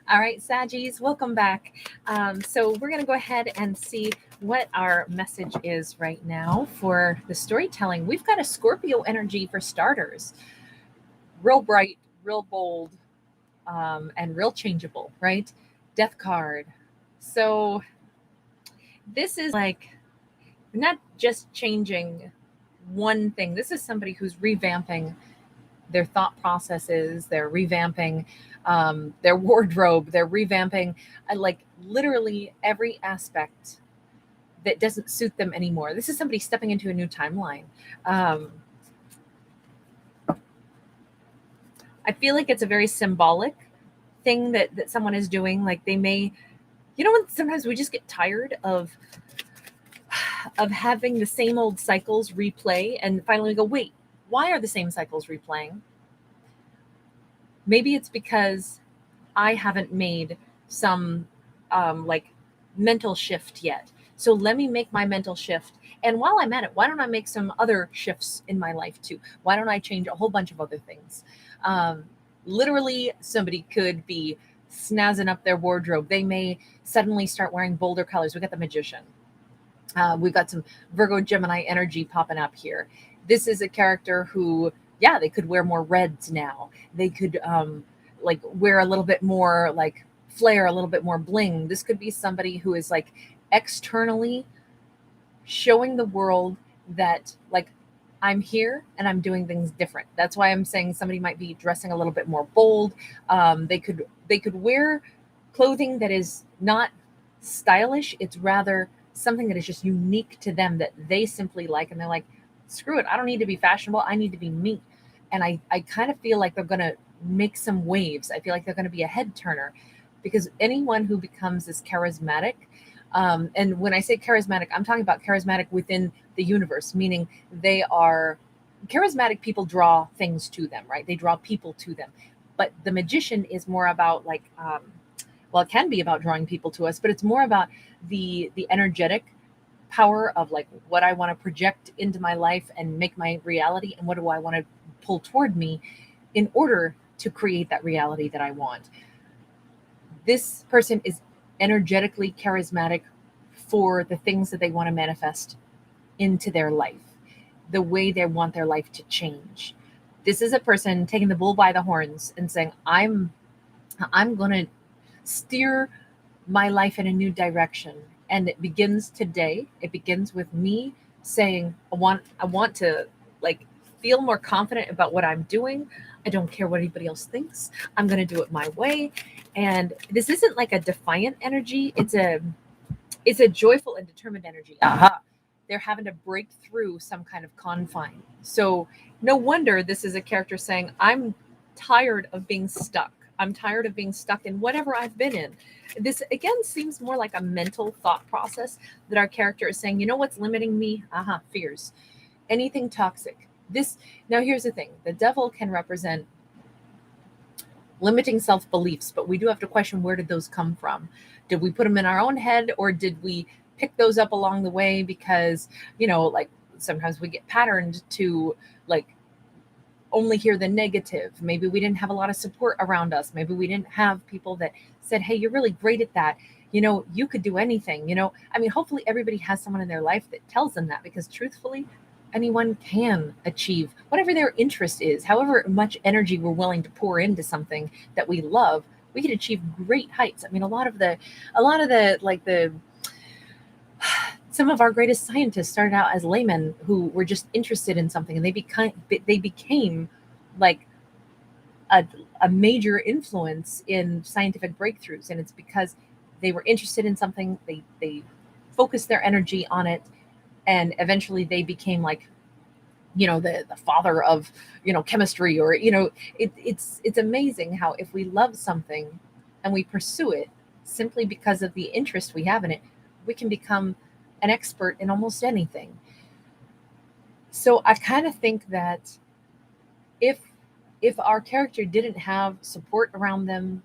All right, Saggies, welcome back. So we're going to go ahead and see what our message is right now for the storytelling. We've got a Scorpio energy for starters. Real bright, real bold, and real changeable, right? Death card. So this is like not just changing one thing. This is somebody who's revamping their thought processes, they're revamping their wardrobe, they're revamping like literally every aspect that doesn't suit them anymore. This is somebody stepping into a new timeline. I feel like it's a very symbolic thing that someone is doing. Like they may, when sometimes we just get tired of having the same old cycles replay, and finally we go, wait, why are the same cycles replaying? Maybe it's because I haven't made some like mental shift yet. So let me make my mental shift. And while I'm at it, why don't I make some other shifts in my life too? Why don't I change a whole bunch of other things? Literally, somebody could be snazzing up their wardrobe. They may suddenly start wearing bolder colors. We got the Magician. We've got some Virgo Gemini energy popping up here. This is a character who, yeah, they could wear more reds now. They could like wear a little bit more like flair, a little bit more bling. This could be somebody who is like externally showing the world that like I'm here and I'm doing things different. That's why I'm saying somebody might be dressing a little bit more bold. They could wear clothing that is not stylish. It's rather something that is just unique to them that they simply like. And they're like, screw it. I don't need to be fashionable. I need to be me. And I kind of feel like they're going to make some waves. I feel like they're going to be a head turner because anyone who becomes this charismatic, and when I say charismatic, I'm talking about charismatic within the universe, meaning they are charismatic people draw things to them, right? They draw people to them. But the Magician is more about like, well, it can be about drawing people to us, but it's more about the energetic power of like what I want to project into my life and make my reality, and what do I want to pull toward me in order to create that reality that I want. This person is energetically charismatic for the things that they want to manifest into their life, the way they want their life to change. This is a person taking the bull by the horns and saying, I'm going to steer my life in a new direction. And it begins today. It begins with me saying, I want to like feel more confident about what I'm doing. I don't care what anybody else thinks. I'm going to do it my way. And this isn't like a defiant energy. It's a joyful and determined energy. Aha. They're having to break through some kind of confine. So no wonder this is a character saying, I'm tired of being stuck. I'm tired of being stuck in whatever I've been in. This, again, seems more like a mental thought process that our character is saying, you know what's limiting me? Fears. Anything toxic. Now here's the thing. The devil can represent limiting self-beliefs, but we do have to question, where did those come from? Did we put them in our own head, or did we pick those up along the way? Because, like sometimes we get patterned to like only hear the negative. Maybe we didn't have a lot of support around us. Maybe we didn't have people that said, hey, you're really great at that. You could do anything. Hopefully everybody has someone in their life that tells them that, because truthfully, anyone can achieve whatever their interest is. However much energy we're willing to pour into something that we love, we can achieve great heights. A lot of the some of our greatest scientists started out as laymen who were just interested in something, and they became like a major influence in scientific breakthroughs. And it's because they were interested in something, they focused their energy on it, and eventually they became like, the father of, chemistry, or, it's amazing how if we love something and we pursue it simply because of the interest we have in it, we can become an expert in almost anything. So I kind of think that if our character didn't have support around them,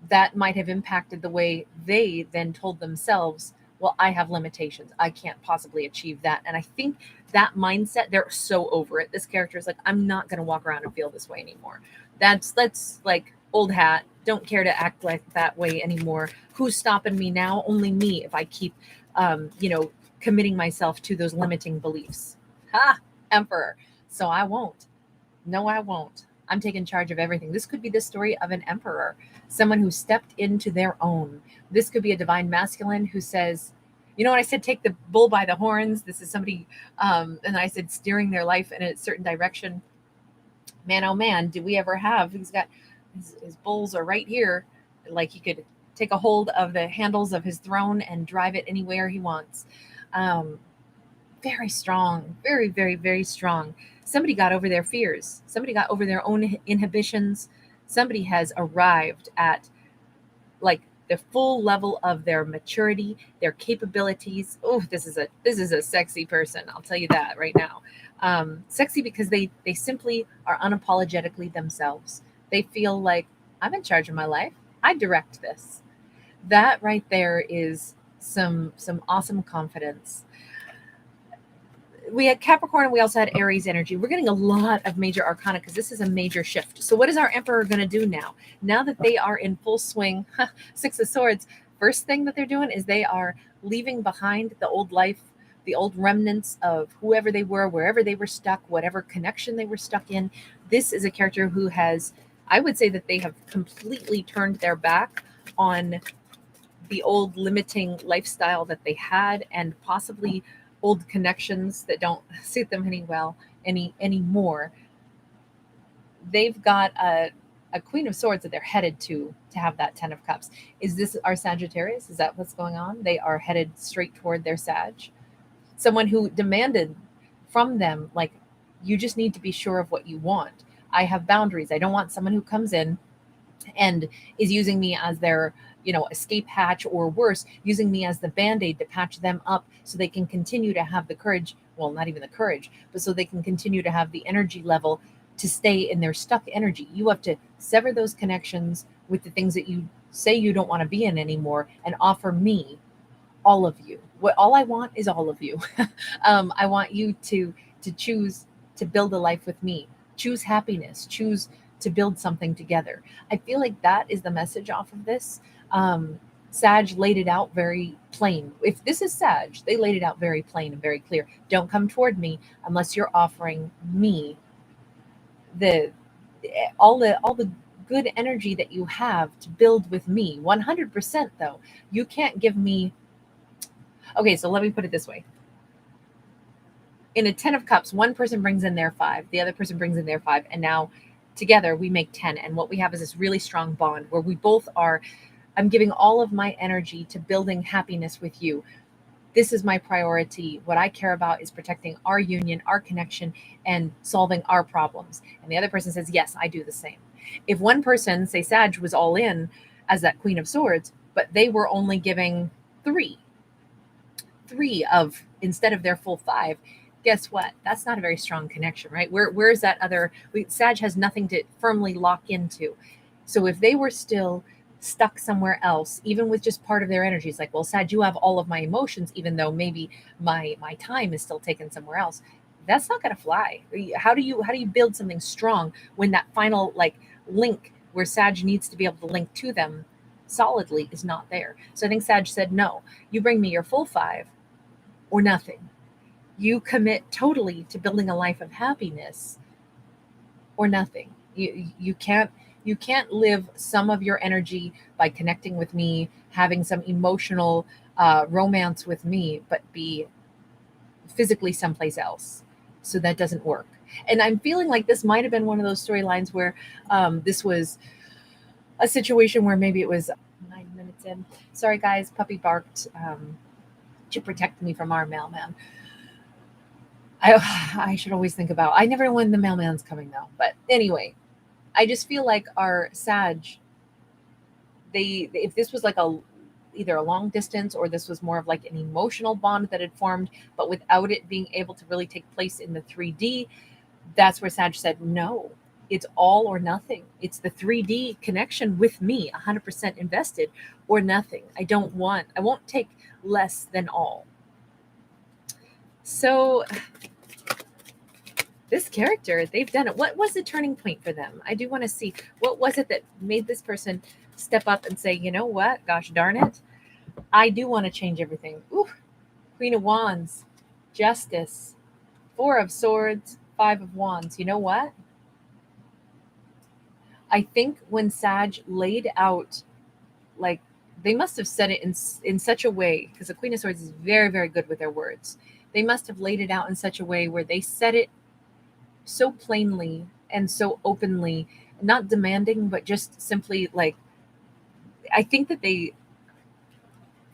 that might have impacted the way they then told themselves, well, I have limitations. I can't possibly achieve that. And I think that mindset, they're so over it. This character is like, I'm not going to walk around and feel this way anymore. That's like Old hat. Don't care to act like that way anymore. Who's stopping me now? Only me if I keep, committing myself to those limiting beliefs. Ha! Emperor. So I won't. No, I won't. I'm taking charge of everything. This could be the story of an emperor, someone who stepped into their own. This could be a divine masculine who says, you know what I said, take the bull by the horns. This is somebody, and I said steering their life in a certain direction. Man, oh man, do we ever have? He's got his bulls are right here. Like he could take a hold of the handles of his throne and drive it anywhere he wants. Very strong, very, very, very strong. Somebody got over their fears. Somebody got over their own inhibitions. Somebody has arrived at like the full level of their maturity, their capabilities. Oh, this is a sexy person. I'll tell you that right now. Sexy because they simply are unapologetically themselves. They feel like I'm in charge of my life. I direct this. That right there is some awesome confidence. We had Capricorn and we also had Aries energy. We're getting a lot of major arcana because this is a major shift. So what is our emperor going to do now? Now that they are in full swing, Six of Swords, first thing that they're doing is they are leaving behind the old life, the old remnants of whoever they were, wherever they were stuck, whatever connection they were stuck in. This is a character who has, I would say that they have completely turned their back on the old limiting lifestyle that they had and possibly old connections that don't suit them anymore. They've got a Queen of Swords that they're headed to have that Ten of Cups. Is this our Sagittarius? Is that what's going on? They are headed straight toward their Sag. Someone who demanded from them, like, you just need to be sure of what you want. I have boundaries. I don't want someone who comes in and is using me as their escape hatch, or worse, using me as the band-aid to patch them up so they can continue to have the courage, well, not even the courage, but so they can continue to have the energy level to stay in their stuck energy. You have to sever those connections with the things that you say you don't want to be in anymore and offer me all of you. All I want is all of you. I want you to choose to build a life with me. Choose happiness. Choose to build something together. I feel like that is the message off of this. Sag laid it out very plain. If this is Sag, they laid it out very plain and very clear. Don't come toward me unless you're offering me all the good energy that you have to build with me. 100% though. You can't give me. Okay, so let me put it this way. In a 10 of Cups, one person brings in their 5, the other person brings in their 5, and now together we make 10. And what we have is this really strong bond where we both are, I'm giving all of my energy to building happiness with you. This is my priority. What I care about is protecting our union, our connection, and solving our problems. And the other person says, yes, I do the same. If one person, say Sag, was all in as that Queen of Swords, but they were only giving 3 of, instead of their full 5, guess what? That's not a very strong connection, right? Where's that other? Sag has nothing to firmly lock into. So if they were still stuck somewhere else, even with just part of their energy, it's like, well, Sag, you have all of my emotions, even though maybe my time is still taken somewhere else. That's not going to fly. How do you build something strong when that final link where Sag needs to be able to link to them solidly is not there? So I think Sag said, no, you bring me your full 5 or nothing. You commit totally to building a life of happiness or nothing. You can't live some of your energy by connecting with me, having some emotional romance with me, but be physically someplace else. So that doesn't work. And I'm feeling like this might have been one of those storylines where this was a situation where maybe it was 9 minutes in. Sorry, guys, puppy barked to protect me from our mailman. I should always think about, I never know when the mailman's coming though. But anyway, I just feel like our Sag, if this was like either a long distance or this was more of like an emotional bond that had formed, but without it being able to really take place in the 3D, that's where Sag said, no, it's all or nothing. It's the 3D connection with me, 100% invested or nothing. I won't take less than all. So this character, they've done it. What was the turning point for them? I do want to see, what was it that made this person step up and say, you know what, gosh darn it, I do want to change everything. Ooh, Queen of Wands, Justice, Four of Swords, Five of Wands. You know what? I think when Sag laid out, like, they must have said it in such a way, because the Queen of Swords is very, very good with their words. They must have laid it out in such a way where they said it so plainly and so openly, not demanding, but just simply like, I think that they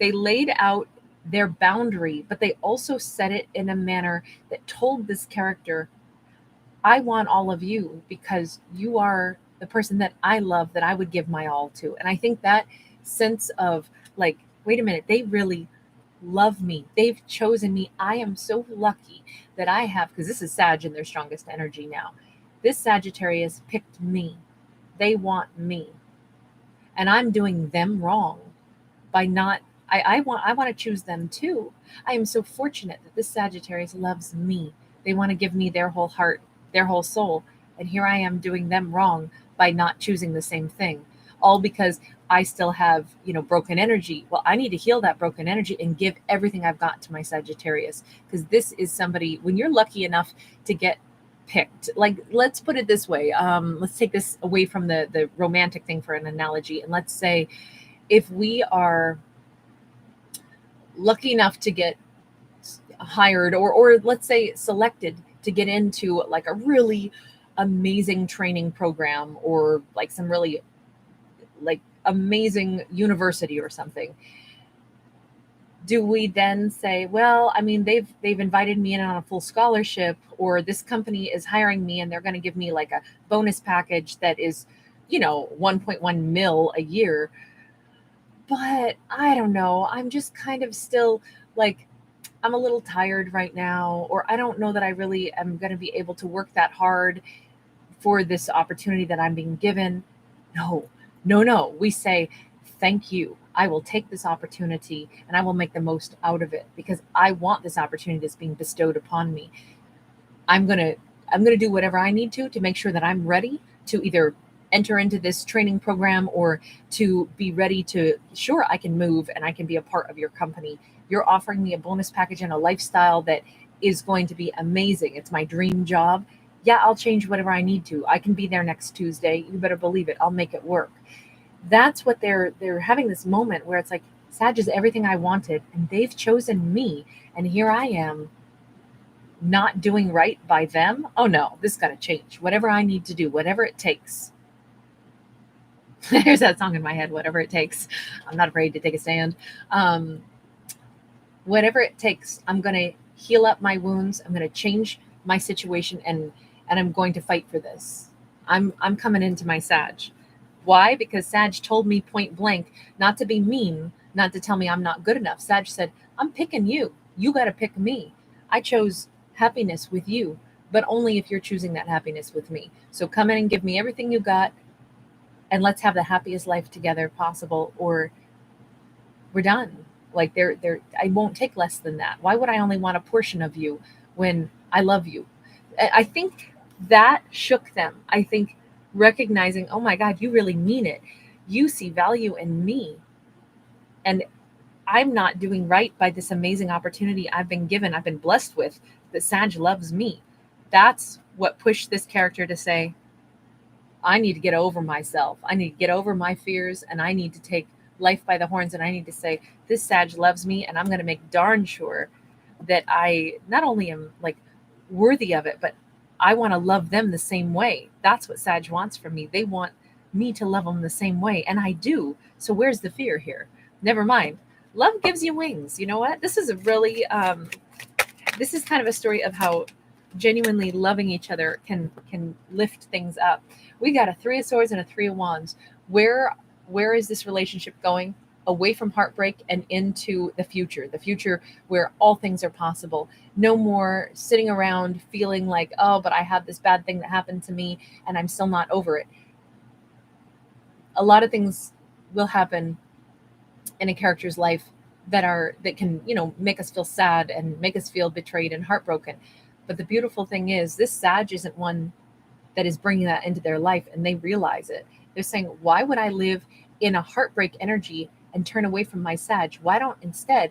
laid out their boundary, but they also said it in a manner that told this character, I want all of you because you are the person that I love, that I would give my all to. And I think that sense of like, wait a minute, they really love me. They've chosen me. I am so lucky that I have, because this is Sag in their strongest energy now. This Sagittarius picked me. They want me. And I'm doing them wrong by not, I want to choose them too. I am so fortunate that this Sagittarius loves me. They want to give me their whole heart, their whole soul. And here I am doing them wrong by not choosing the same thing. All because I still have, broken energy. Well, I need to heal that broken energy and give everything I've got to my Sagittarius. Because this is somebody, when you're lucky enough to get picked, like, let's put it this way. Let's take this away from the romantic thing for an analogy. And let's say if we are lucky enough to get hired, or let's say selected to get into like a really amazing training program, or like some really like amazing university or something, do we then say, well, I mean, they've invited me in on a full scholarship, or this company is hiring me and they're going to give me like a bonus package that is 1.1 mil a year, but I don't know, I'm just kind of still like, I'm a little tired right now, or I don't know that I really am going to be able to work that hard for this opportunity that I'm being given. No. We say, thank you. I will take this opportunity and I will make the most out of it because I want this opportunity that's being bestowed upon me. I'm going to do whatever I need to make sure that I'm ready to either enter into this training program or to be ready to, sure, I can move and I can be a part of your company. You're offering me a bonus package and a lifestyle that is going to be amazing. It's my dream job. Yeah, I'll change whatever I need to. I can be there next Tuesday. You better believe it. I'll make it work. That's what they're having, this moment where it's like, Sag is everything I wanted and they've chosen me. And here I am not doing right by them. Oh no, this got to change. Whatever I need to do, whatever it takes. There's that song in my head, whatever it takes. I'm not afraid to take a stand. Whatever it takes, I'm going to heal up my wounds. I'm going to change my situation, and I'm going to fight for this. I'm coming into my Sag. Why? Because Sag told me point blank not to be mean, not to tell me I'm not good enough. Sag said, I'm picking you. You got to pick me. I chose happiness with you, but only if you're choosing that happiness with me. So come in and give me everything you got, and let's have the happiest life together possible, or we're done. Like, I won't take less than that. Why would I only want a portion of you when I love you? I think that shook them. I think recognizing, oh my God, you really mean it. You see value in me. And I'm not doing right by this amazing opportunity I've been given, I've been blessed with, that Sag loves me. That's what pushed this character to say, I need to get over myself. I need to get over my fears, and I need to take life by the horns, and I need to say, this Sag loves me, and I'm going to make darn sure that I not only am like worthy of it, but I want to love them the same way. That's what Sag wants from me. They want me to love them the same way, and I do. So where's the fear here? Never mind. Love gives you wings. You know what? This is a really, this is kind of a story of how genuinely loving each other can lift things up. We got a Three of Swords and a Three of Wands. Where is this relationship going? Away from heartbreak and into the future where all things are possible. No more sitting around feeling like, oh, but I have this bad thing that happened to me and I'm still not over it. A lot of things will happen in a character's life that can, make us feel sad and make us feel betrayed and heartbroken. But the beautiful thing is, this Sag isn't one that is bringing that into their life, and they realize it. They're saying, why would I live in a heartbreak energy and turn away from my Sag? Why don't instead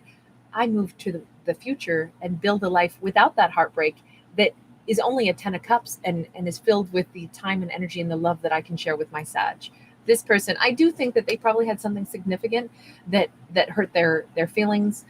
I move to the future and build a life without that heartbreak that is only a 10 of cups and is filled with the time and energy and the love that I can share with my Sag. This person, I do think that they probably had something significant that hurt their feelings,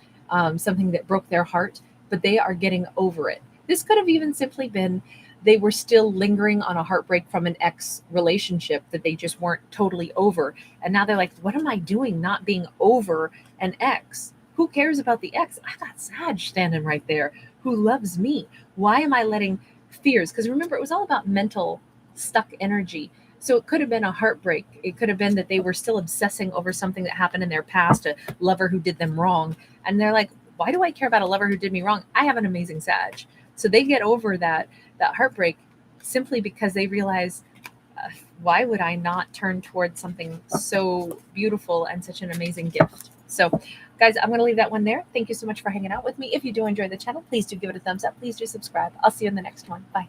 something that broke their heart, but they are getting over it. This could have even simply been they were still lingering on a heartbreak from an ex relationship that they just weren't totally over. And now they're like, what am I doing not being over an ex? Who cares about the ex? I got Sag standing right there who loves me. Why am I letting fears? Because remember, it was all about mental stuck energy. So it could have been a heartbreak. It could have been that they were still obsessing over something that happened in their past, a lover who did them wrong. And they're like, why do I care about a lover who did me wrong? I have an amazing Sag. So they get over that heartbreak simply because they realize, why would I not turn towards something so beautiful and such an amazing gift? So guys, I'm going to leave that one there. Thank you so much for hanging out with me. If you do enjoy the channel, please do give it a thumbs up. Please do subscribe. I'll see you in the next one. Bye.